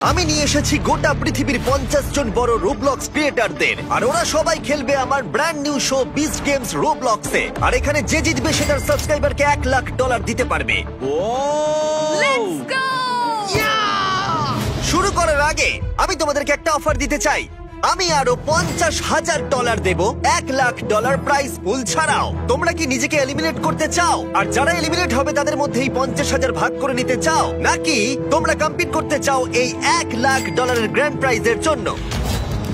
আমি নিয়ে এসেছি গোটা পৃথিবীর 50 জন বড় রোবলক্স ক্রিয়েটরদের, আর ওরা সবাই খেলবে আমার brand new show Beast Games রোবলক্সে। আর এখানে যে জিতবে সে তার সাবস্ক্রাইবারকে $1,00,000 দিতে পারবে। Let's go! শুরু করার আগে আমি তোমাদেরকে একটা অফার দিতে চাই। আমি আরো $50,000 দেব, $1,00,000 প্রাইস পুল ছাড়াও। তোমরা কি নিজেকে এলিমিনেট করতে চাও? আর যারা এলিমিনেট হবে তাদের মধ্যে এই 50,000 ভাগ করে নিতে চাও, নাকি তোমরা কম্পিট করতে চাও এই $1,00,000 গ্র্যান্ড প্রাইজের জন্য?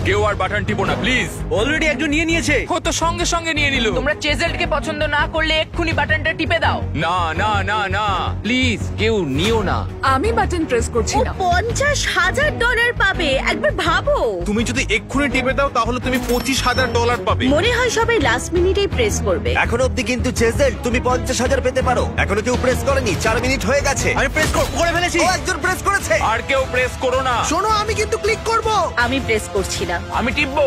কেউ আর বাটন টিপো না প্লিজ। অলরেডি একজন নিয়ে নিয়েছে। ও তো সঙ্গে সঙ্গে নিয়ে নিল। তোমরা চেজেলকে পছন্দ না করলে এক্ষুনি বাটনটা টিপে দাও। না না না না, প্লিজ কেউ নিও না। আমি বাটন প্রেস করছি না। $50,000 পাবে, একবার ভাবো। তুমি যদি এক্ষুনি টিপে দাও তাহলে তুমি $25,000 পাবে। মনে হয় সবাই লাস্ট মিনিটেই প্রেস করবে। এখন অব্দি কিন্তু চেজেল তুমি 50,000 পেতে পারো। এখনো কেউ প্রেস করেনি, 4 মিনিট হয়ে গেছে। আমি প্রেস করে ফেলেছি। ও একজন প্রেস করেছে। আর কেউ প্রেস করো না। শোনো, আমি কিন্তু ক্লিক করব। আমি প্রেস করছি না। আমি টিপবো,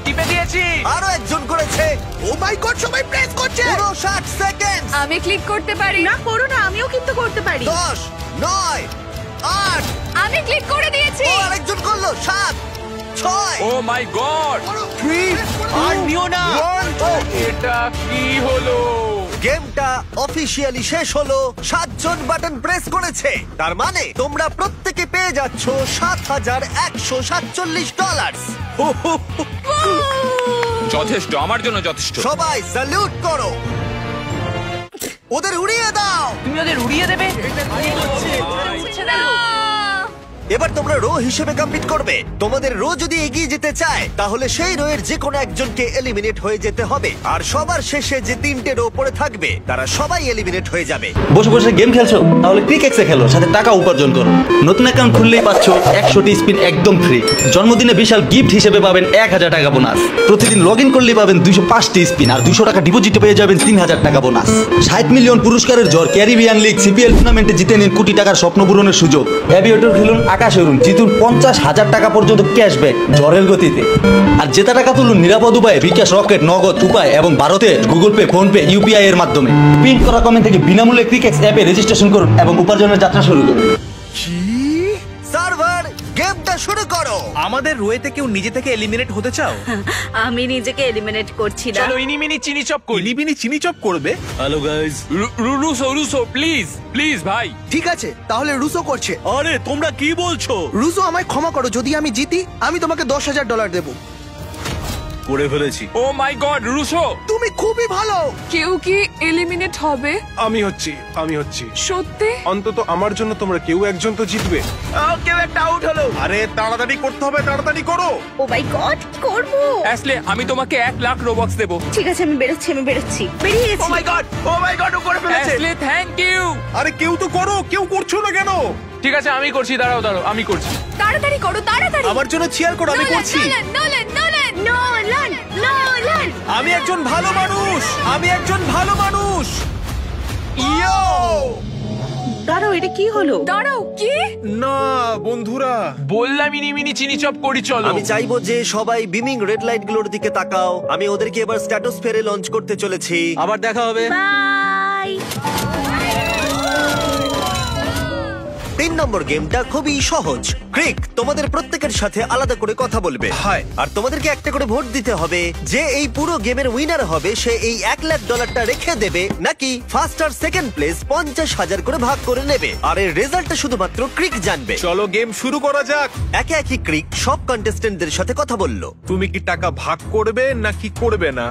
টিপে দিয়েছি। আরো একজন করেছে। ও মাই গড, সবাই প্রেস করছে। পুরো 60 সেকেন্ড। আমি ক্লিক করতে পারি না করো না, আমিও কিন্তু করতে পারি। 10, 9, 8। আমি ক্লিক করে দিয়েছি। ও আরেকজন করলো। 7, 6। ও মাই গড, 3, আর নিও না। এটা কি হলো? গেমটা অফিসিয়ালি শেষ হলো। 7 জন বাটন প্রেস করেছে। তার মানে তোমরা প্রত্যেকে পেয়ে যাচ্ছ $7,147। যথেষ্ট, আমার জন্য যথেষ্ট। সবাই স্যালুট করো। ওদের উড়িয়ে দাও। তুমি ওদের উড়িয়ে দেবে? উড়ছে দাও। এবার তোমরা রো হিসেবে কমপ্লিট করবে। তোমাদের রো যদি এগিয়ে যেতে চায় তাহলে সেই রো এর যে কোনো একজনকে এলিমিনেট হয়ে যেতে হবে। আর সবার শেষে যে 3টে রো পড়ে থাকবে তারা সবাই এলিমিনেট হয়ে যাবে। বসে বসে গেম খেলছো? তাহলে ক্রিকেক্সে খেলো, সাথে টাকা উপার্জন করো। নতুন অ্যাকাউন্ট খুললেই পাচ্ছ 100টি স্পিন একদম ফ্রি। জন্মদিনে বিশাল গিফট হিসেবে পাবেন 1,000 টাকা বোনাস। প্রতিদিন লগ ইন করলেই পাবেন 205টি স্পিন, আর 200 টাকা ডিপোজিটে পেয়ে যাবেন 3,000 টাকা বোনাস। 60 মিলিয়ন পুরস্কারের জ্বর ক্যারিবিয়ান লিগ সিপিএল টুর্নামেন্টে জিতে নিন কোটি টাকার স্বপ্ন পূরণের সুযোগ। অ্যাভিয়েটর খেলুন, আকাশে উড়ুন, জিতুন 50,000 টাকা পর্যন্ত ক্যাশব্যাক জ্বরের গতিতে। আর জেতা টাকা তুলুন নিরাপদ উপায়ে বিকাশ, রকেট, নগদ উপায় এবং ভারতে Google pay, phone pay, UPI এর মাধ্যমে। পিন করা কমেন্ট থেকে বিনামূল্যে ক্রিকেক্স অ্যাপে রেজিস্ট্রেশন করুন এবং উপার্জনের যাত্রা শুরু করুন। সার্ভার, গেমটা শুরু করো। আমাদের রোয়েতে কেউ নিজে থেকে এলিমিনেট হতে চাও? আমি নিজেকে এলিমিনেট করছি না। চলো ইনিমিনি চিনি চপ করি। ইনিবিনি চিনি চপ করবে? Hello guys. রুসো প্লিজ প্লিজ ভাই। ঠিক আছে, তাহলে রুসো করছে। আরে তোমরা কি বলছো? রুসো, আমায় ক্ষমা করো। যদি আমি জিতি আমি তোমাকে $10,000 দেবো। করে ফেলেছি। ও মাই গড, রুসো তুমি খুবই ভালো। কেউ কি এলিমিনেট হবে? আমি হচ্ছি। সত্যি? অন্তত আমার জন্য তোমরা কেউ একজন তো জিতবে। কেউ একটা আউট হলো। আরে তাড়াতাড়ি করতে হবে, তাড়াতাড়ি করো। ও মাই গড, কি করব? অ্যাসলে, আমি তোমাকে 1,00,000 রোবক্স দেবো। ঠিক আছে, আমি বেরোচ্ছি। বেরিয়ে ও গেছি। মাই গড, ও করে ফেলেছে। অ্যাসলে থ্যাংক ইউ। আরে কেউ তো করো, কেউ করছো না কেন? ঠিক আছে আমি করছি, দাঁড়াও আমি করছি। তাড়াতাড়ি করো, তাড়াতাড়ি। আমার জন্য চিয়ার করো, আমি করছি। নোলান। আমি একজন ভালো মানুষ। ইয়ো! দাঁড়াও, এটা কি হলো? দাঁড়াও, কি? না বন্ধুরা, বললাম ইনিমিনি চিনি চপ করি, চলো। আমি চাইবো যে সবাই বিমিং রেড লাইট গুলোর দিকে তাকাও। আমি ওদেরকে এবার স্ট্র্যাটোস্ফিয়ারে লঞ্চ করতে চলেছি। আবার দেখা হবে। বাই। 3 নম্বর গেমটা খুবই সহজ। ক্রিক তোমাদের প্রত্যেকের সাথে আলাদা করে কথা বলবে। হায়। আর তোমাদেরকে একটা করে ভোট দিতে হবে যে এই পুরো গেমের উইনার হবে সে এই $1,00,000টা রেখে দেবে, নাকি ফার্স্ট আর সেকেন্ড প্লেস 50,000 করে ভাগ করে নেবে। আর এর রেজাল্টটা শুধুমাত্র ক্রিক জানবে। চলো গেম শুরু করা যাক। একে একে ক্রিক সব কন্টেস্টেন্টদের সাথে কথা বলল। তুমি কি টাকা ভাগ করবে নাকি করবে না?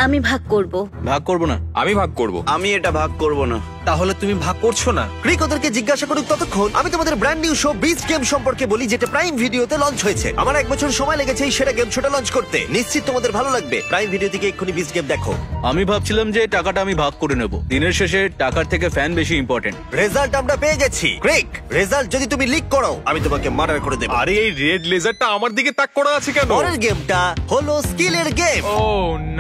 আমি ভাগ করব। ভাগ করব না। আমি ভাগ করব। আমি এটা ভাগ করব না। তাহলে তুমি ভাগ করছো না? ক্রিক ওদেরকে জিজ্ঞাসা করুক, ততক্ষণ আমি তোমাদের brand new show beast game সম্পর্কে বলি, যেটা প্রাইম ভিডিওতে লঞ্চ হয়েছে। আমার 1 বছর সময় লেগেছে এই সেরা গেম শোটা লঞ্চ করতে। নিশ্চিত তোমাদের ভালো লাগবে। প্রাইম ভিডিও থেকে এক্ষুনি বিস্ট গেম দেখো। আমি ভাবছিলাম যে টাকাটা আমি ভাগ করে নেব। দিনের শেষে টাকার থেকে ফ্যান বেশি ইম্পর্টেন্ট। রেজাল্ট আমরা পেয়ে গেছি। ক্রিক, রেজাল্ট যদি তুমি লিক করো আমি তোমাকে মার্ডার করে দেব। আরে এই রেড লেজারটা আমার দিকে তাক করা আছে কেন? পরের গেমটা হলো স্কিলের গেম। ও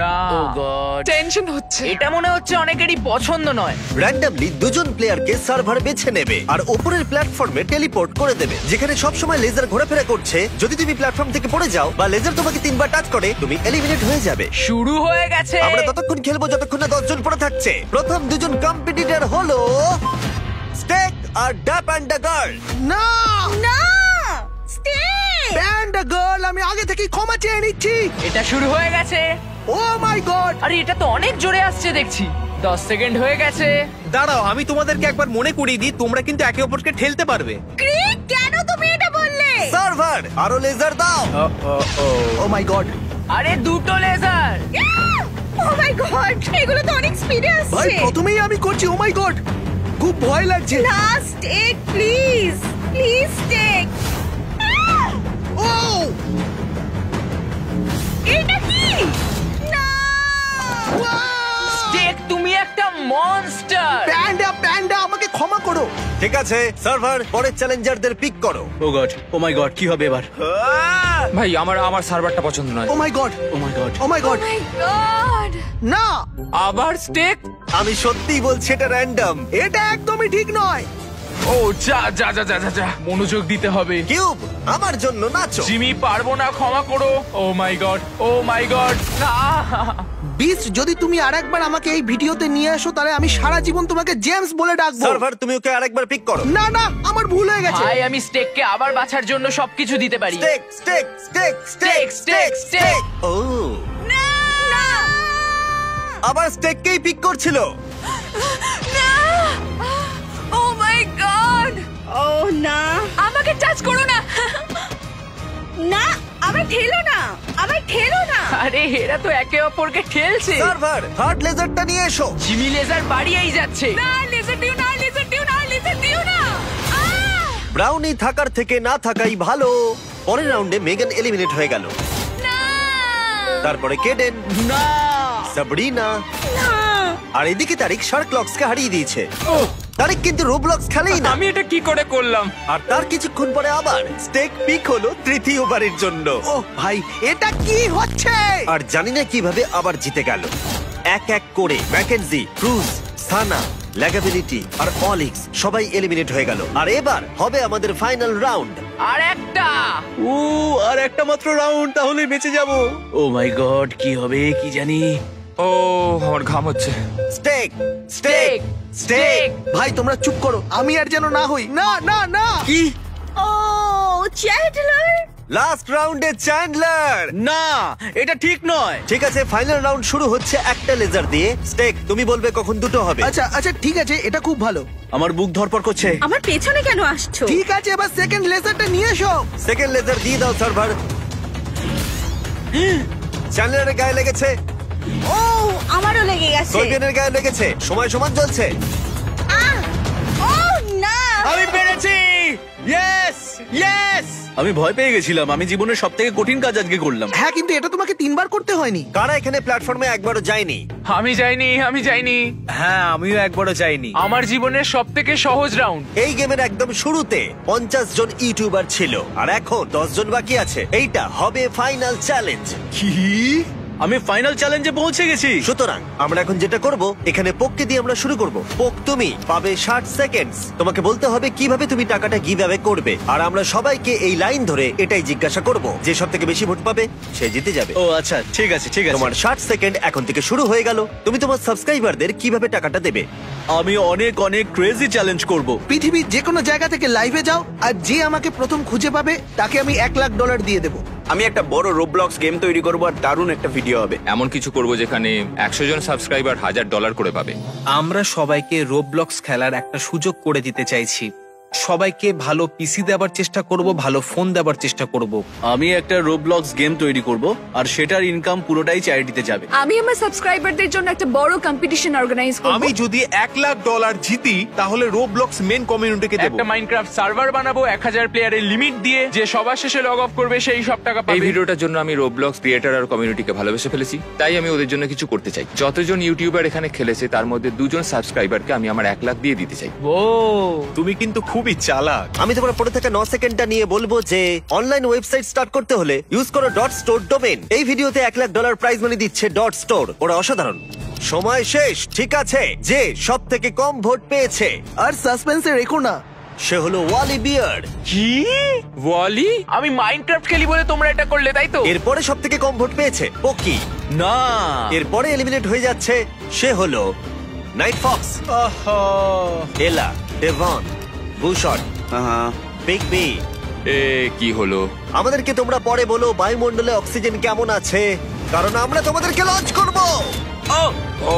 না, ও গড, টেনশন হচ্ছে। এটা মনে হচ্ছে অনেকেরই পছন্দ নয়। র্যান্ডমলি 2 জন প্লেয়ারকে সার্ভার বেছে নেবে আর উপরের প্ল্যাটফর্মে টেলিপোর্ট করে দেবে, যেখানে সব সময় লেজার ঘোরাফেরা করছে। যদি তুমি প্ল্যাটফর্ম থেকে পড়ে যাও বা লেজার তোমাকে 3বার টাচ করে তুমি এলিমিনেট হয়ে যাবে। শুরু হয়ে গেছে। আমরা ততক্ষণ খেলবো যতক্ষণ না 10 জন পড়ে থাকছে। প্রথম 2 জন কম্পিটিটর হলো স্টেক আর ড্যাপ অ্যান্ড দ্য গার্ল। না না আগে থেকেই ক্ষমা চেয়ে নিচ্ছি। এটা শুরু হয়ে গেছে। ও মাই গড! আরে এটা তো অনেক জোরে আসছে দেখছি। 10 সেকেন্ড হয়ে গেছে। দাঁড়াও, আমি তোমাদেরকে একবার মনে করিয়ে দিই, তোমরা কিন্তু একে অপরকে ঠেলতে পারবে। ক্রিক, কেন তুমি এটা বললে? সার্ভার আরো লেজার দাও। ও মাই গড! আরে দুটো লেজার। ও মাই গড, এগুলো তো অনেক স্পিডে ভাই আসছে। প্রথমেই আমি করছি। ও মাই গড, খুব ভয় লাগছে। Last take please, please take. ও এটা কি? না! টেক, তুমি একটা মনস্টার। প্যান্ডা আমাকে ক্ষমা করো। ঠিক আছে সার্ভার, পরের চ্যালেঞ্জারদের পিক করো। ও গড, ও মাই গড, কি হবে এবার? ভাই আমার সার্ভারটা পছন্দ নয়। ও মাই গড, ও মাই গড। ও মাই গড! মাই গড! না, আবার স্টেক। আমি সত্যিই বলছি এটা র্যান্ডম। এটা একদমই ঠিক নয়। ও যা যা যা যা যা যা, মনোযোগ দিতে হবে। কিউব, আমার জন্য নাচো। জিমি, পারবো না, ক্ষমা করো। ও মাই গড, ও মাই গড, না। বিস্ট, যদি তুমি আরেকবার আমাকে এই ভিডিওতে নিয়ে আসো তাহলে আমি সারা জীবন তোমাকে জেমস বলে ডাকবো। সার্ভার, তুমি ওকে আরেকবার পিক করো। না না, আমার ভুল হয়ে গেছে। ভাই আমি স্টেককে আবার বাঁচার জন্য সবকিছু দিতে পারি। Steak stake stake stake stake steak. ও না! আবার স্টেককেই পিক করছিল। না! ও মাই গড! ও না! আমাকে টাচ করো না। না, আবার ঠেলো না, আবার ঠেলো না। আরে এরা তো একে অপরকে ঠেলছে। সার্ভার, থার্ড লেজারটা নিয়ে এসো। জিমি লেজার বাড়িয়েই যাচ্ছে। না, লেজার দিও না, লেজার দিও না, লেজার দিও না। ব্রাউনি থাকার থেকে না থাকাই ভালো। পরের রাউন্ডে মেগান এলিমিনেট হয়ে গেল। তারপরে কেডেন, না, সাবরিনা, আর এদিকে তারিক শার্কলক্সকে হারিয়ে দিয়েছে। তারিক কিন্তু রোবলক্স খেলেই না। আমি এটা কি করে করলাম? আর তার কিছুক্ষণ পরে আবার স্টেক পিক হলো তৃতীয়বারের জন্য। ও ভাই, এটা কি হচ্ছে? আর জানি না কিভাবে আবার জিতে গেল। এক এক করে ম্যাকেনজি, ক্রুজ, সানা, ল্যাগাবিলিটি আর অলিক্স সবাই এলিমিনেট হয়ে গেল। আর এবার হবে আমাদের ফাইনাল রাউন্ড। আর একটা। ও আর একটা মাত্র রাউন্ড, তাহলে বেঁচে যাব। ও মাই গড, কি হবে কি জানি। ও আমার ঘাম হচ্ছে। Stake stake stake. ভাই তোমরা চুপ করো, আমি আর যেন না হই। না না না! কি? ও চ্যান্ডলার! লাস্ট রাউন্ডে চ্যান্ডলার। না, এটা ঠিক নয়। ঠিক আছে, ফাইনাল রাউন্ড শুরু হচ্ছে একটা লেজার দিয়ে। স্টেক, তুমি বলবে কখন দুটো হবে। আচ্ছা আচ্ছা, ঠিক আছে, এটা খুব ভালো। আমার বুক ধরপড় করছে। আমার পেছনে কেন আসছো? ঠিক আছে, এবার সেকেন্ড লেজারটা নিয়ে এসো। সেকেন্ড লেজার দিয়ে দাও সার্ভার। চ্যান্ডলারের গায়ে লেগেছে, ও, আমারও লেগে গেছে। সোলবিয়ানের গায়ে লেগেছে। সময় সমান চলছে। আহ! ও না! আমি পেরেছি! Yes yes! আমি ভয় পেয়ে গেছিলাম। আমি জীবনের সবথেকে কঠিন কাজ আজকে করলাম। হ্যাঁ, কিন্তু এটা তোমাকে 3 বার করতে হয়নি। কারা এখানে প্ল্যাটফর্মে একবারও যায়নি? আমি যাইনি। হ্যাঁ, আমিও একবারও যাইনি। আমার জীবনের সবথেকে সহজ রাউন্ড। এই গেমের একদম শুরুতে 50 জন ইউটিউবার ছিল, আর এখন 10 জন বাকি আছে। এইটা হবে ফাইনাল চ্যালেঞ্জ। কি? আমি ফাইনাল চ্যালেঞ্জে পৌঁছে গেছি। সুতরাং আমরা এখন যেটা করব, এখানে পোককে দিয়ে আমরা শুরু করব। পোক, তুমি পাবে 60 সেকেন্ডস। তোমাকে বলতে হবে কিভাবে তুমি টাকাটা গিভ অ্যাওয়ে করবে। আর আমরা সবাইকে এই লাইন ধরে এটাই জিজ্ঞাসা করব, যে সবথেকে বেশি ভোট পাবে সে জিতে যাবে। ও আচ্ছা, ঠিক আছে ঠিক আছে। তোমার 60 সেকেন্ড এখন থেকে শুরু হয়ে গেল। তুমি তোমার সাবস্ক্রাইবারদের কিভাবে টাকাটা দেবে? আমি অনেক অনেক ক্রেজি চ্যালেঞ্জ করব। পৃথিবীর যে কোনো জায়গা থেকে লাইভে যাও, আর যে আমাকে প্রথম খুঁজে পাবে তাকে আমি $1,00,000 দিয়ে দেবো। আমি একটা বড় রোবলক্স গেম তৈরি করবো, আর দারুণ একটা ভিডিও হবে। এমন কিছু করব যেখানে 100 জন সাবস্ক্রাইবার $1000 করে পাবে। আমরা সবাইকে রোবলক্স খেলার একটা সুযোগ করে দিতে চাইছি। সবাইকে ভালো পিসি দেওয়ার চেষ্টা করব, ভালো ফোন দেওয়ার চেষ্টা করব। আমি একটা রোবলক্স গেম তৈরি করব, আর সেটার ইনকাম পুরোটাই চ্যারিটিতে যাবে। আমি আমার সাবস্ক্রাইবারদের জন্য একটা বড় কম্পিটিশন অর্গানাইজ করব। আমি যদি $1,00,000 জিতি, তাহলে রোবলক্স মেন কমিউনিটিকে দেব। একটা মাইনক্রাফট সার্ভার বানাবো 1000 প্লেয়ারের লিমিট দিয়ে, যে সবার শেষে লগ অফ করবে সেই সব টাকা পাবে। এই ভিডিওটার জন্য আমি রোবলক্স ক্রিয়েটর আর কমিউনিটিকে ভালোবেসে ফেলেছি, তাই আমি ওদের জন্য কিছু করতে চাই। যতজন ইউটিউবার এখানে খেলেছে তার মধ্যে 2 জন সাবস্ক্রাইবারকে আমি আমার 1 লাখ দিয়ে দিতে চাই। ও, তুমি কিন্তু খুবই চালাক। আমি তোমার পড়ে থাকা 9 সেকেন্ডটা নিয়ে বলবো যে অনলাইন ওয়েবসাইট স্টার্ট করতে হলে ইউজ করো .store ডোমেন। এই ভিডিওতে $1,00,000 প্রাইজ মানি দিচ্ছে .store। ওরা অসাধারণ। সময় শেষ। ঠিক আছে, যে সব থেকে কম ভোট পেয়েছে আর সাসপেন্সে রেখো না, সে হলো ওয়ালি বিয়ার্ড। কি? ওয়ালি? আমি মাইনক্রাফট খেলি বলে তোমরা এটা করলে, তাই তো? এরপরে সব থেকে কম ভোট পেয়েছে পোকি। না, এরপরে এলিমিনেট হয়ে যাচ্ছে, সে হলো নাইট ফক্স, এলা, ডেভন, বুশট, বিগ বি, কি হলো? আমাদেরকে তোমরা পরে বলো বায়ুমণ্ডলে অক্সিজেন কেমন আছে, কারণ আমরা তোমাদেরকে লঞ্চ করব। ও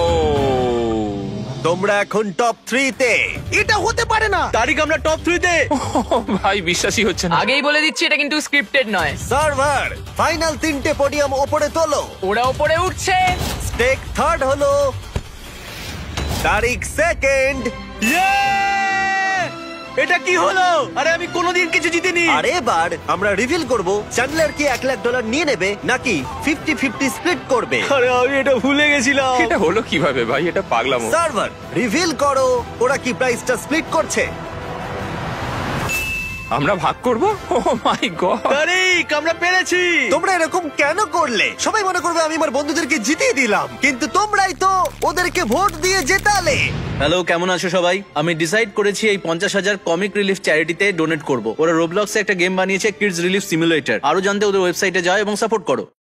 তোমরা এখন টপ 3 তে। এটা হতে পারে না। তারিখ আমরা টপ 3 তে। ভাই বিশ্বাসই হচ্ছে না। আগেই বলে দিচ্ছি এটা কিন্তু স্ক্রিপ্টেড নয়। সার্ভার ফাইনাল 3টে পোডিয়াম ওপরে তোলো। ওরা উপরে উঠছে। স্টেক থার্ড হলো, তারিখ সেকেন্ড, এটা কি হলো? আরে আমি কোনোদিন কিছু জিতিনি। আর এবার আমরা রিভিল করব চ্যান্ডলার কি $1,00,000 নিয়ে নেবে নাকি 50-50 স্প্লিট করবে। আরে আমি এটা ভুলে গেছিলাম। এটা হলো কিভাবে ভাই? এটা পাগলামো। সার্ভার রিভিল করো ওরা কি প্রাইসটা স্প্লিট করছে। আমরা ভাগ করব? ও মাই গড! তারিখ আমরা পেরেছি। তোমরা এরকম কেন করলে? সবাই মনে করবে আমি আমার বন্ধুদেরকে জিতিয়ে দিলাম, কিন্তু তোমরাই তো ওদেরকে ভোট দিয়ে জেতালে। হ্যালো, কেমন আছো সবাই? আমি ডিসাইড করেছি এই 50,000 কমিক রিলিফ চ্যারিটিতে ডোনেট করব। ওরা রোবলক্সে একটা গেম বানিয়েছে, কিডস রিলিফ সিমুলেটর। আরো জানতে ওদের ওয়েবসাইটে যাও এবং সাপোর্ট করো।